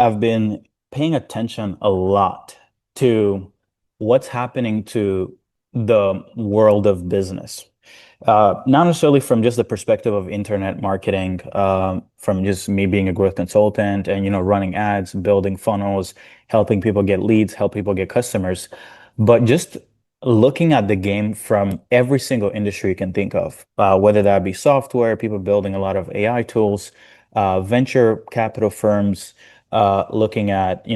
I've been paying attention a lot to what's happening to the world of business. Not necessarily from just the perspective of internet marketing, from just me being a growth consultant and, running ads, building funnels, helping people get leads, help people get customers, but just looking at the game from every single industry you can think of, whether that be software, people building a lot of AI tools, venture capital firms, looking at,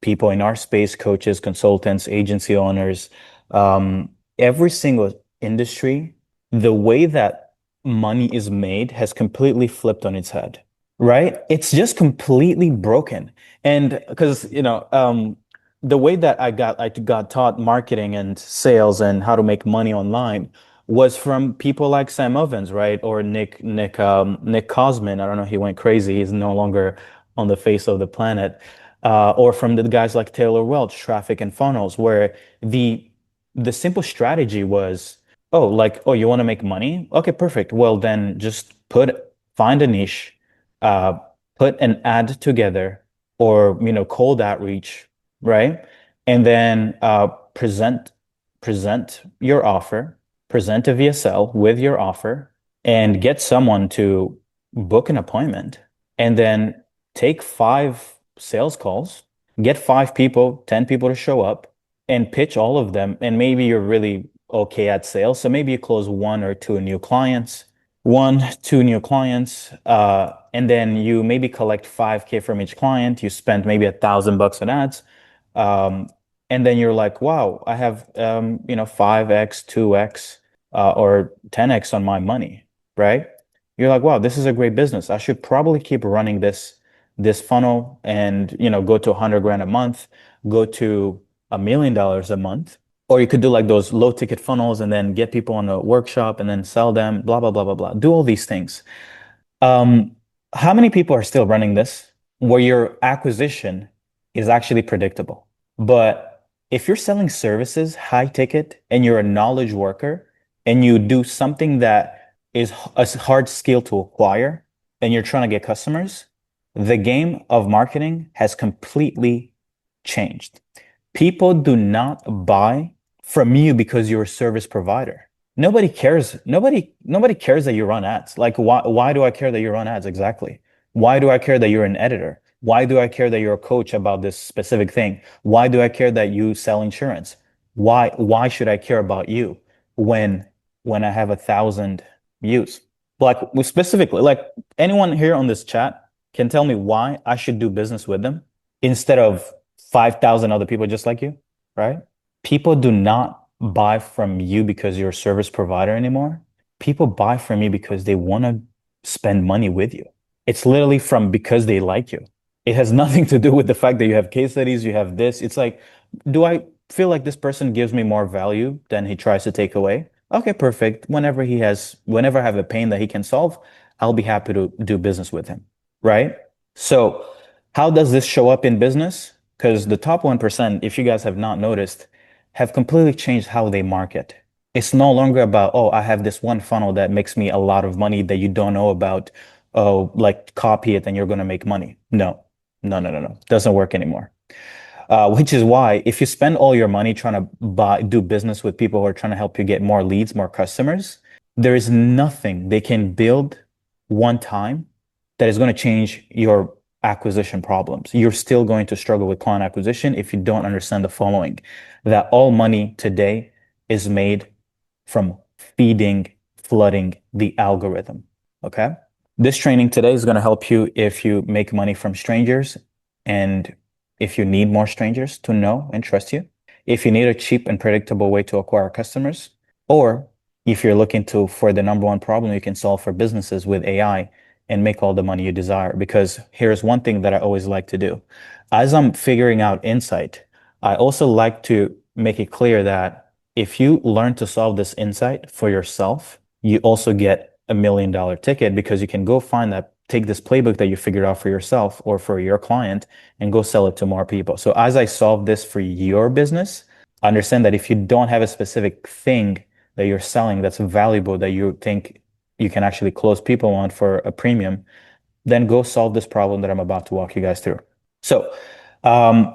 people in our space, coaches, consultants, agency owners, every single industry, the way that money is made has completely flipped on its head, right? It's just completely broken. And because, the way that I got taught marketing and sales and how to make money online was from people like Sam Ovens, right? Or Nick Cosman. I don't know, he went crazy. He's no longer on the face of the planet. Or from the guys like Taylor Welch, Traffic and Funnels, where the simple strategy was, oh, like, oh, you want to make money? Okay, perfect. Well, then just find a niche, uh, put an ad together, or cold outreach, right? And then present your offer, present a VSL with your offer, and get someone to book an appointment, and then take five sales calls, get five people, 10 people to show up, and pitch all of them. And maybe you're really okay at sales, so maybe you close one, two new clients, and then you maybe collect 5K from each client. You spend maybe $1,000 on ads. Um, and then you're like, wow, I have 5x, 2x, or 10x on my money, right? You're like, wow, this is a great business. I should probably keep running this funnel and go to 100 grand a month, go to $1 million a month. Or you could do like those low ticket funnels and then get people on a workshop and then sell them, blah, blah, blah, blah, blah. Do all these things. Um, how many people are still running this where your acquisition is actually predictable? But if you're selling services, high ticket, and you're a knowledge worker and you do something that is a hard skill to acquire and you're trying to get customers, the game of marketing has completely changed. People do not buy from you because you're a service provider. Nobody cares. Nobody cares that you run ads. Like why do I care that you run ads exactly? Why do I care that you're an editor? Why do I care that you're a coach about this specific thing? Why do I care that you sell insurance? Why should I care about you when I have 1,000 views? Like specifically, like anyone here on this chat can tell me why I should do business with them instead of 5,000 other people just like you, right? People do not buy from you because you're a service provider anymore. People buy from you because they want to spend money with you. It's literally from because they like you. It has nothing to do with the fact that you have case studies, you have this. It's like, do I feel like this person gives me more value than he tries to take away? Okay, perfect. Whenever I have a pain that he can solve, I'll be happy to do business with him, right? So, how does this show up in business? Because the top 1%, if you guys have not noticed, have completely changed how they market. It's no longer about, oh, I have this one funnel that makes me a lot of money that you don't know about. Oh, like copy it and you're going to make money. No, no, no, no, no. Doesn't work anymore. Which is why if you spend all your money trying to do business with people who are trying to help you get more leads, more customers, there is nothing they can build one time that is going to change your acquisition problems. You're still going to struggle with client acquisition if you don't understand the following, that all money today is made from flooding the algorithm. Okay. This training today is going to help you if you make money from strangers and if you need more strangers to know and trust you, if you need a cheap and predictable way to acquire customers, or if you're looking for the number one problem you can solve for businesses with AI and make all the money you desire. Because here's one thing that I always like to do. As I'm figuring out insight, I also like to make it clear that if you learn to solve this insight for yourself, you also get $1 million ticket because you can go take this playbook that you figured out for yourself or for your client and go sell it to more people. So as I solve this for your business, understand that if you don't have a specific thing that you're selling that's valuable that you think you can actually close people on for a premium, then go solve this problem that I'm about to walk you guys through. So, um,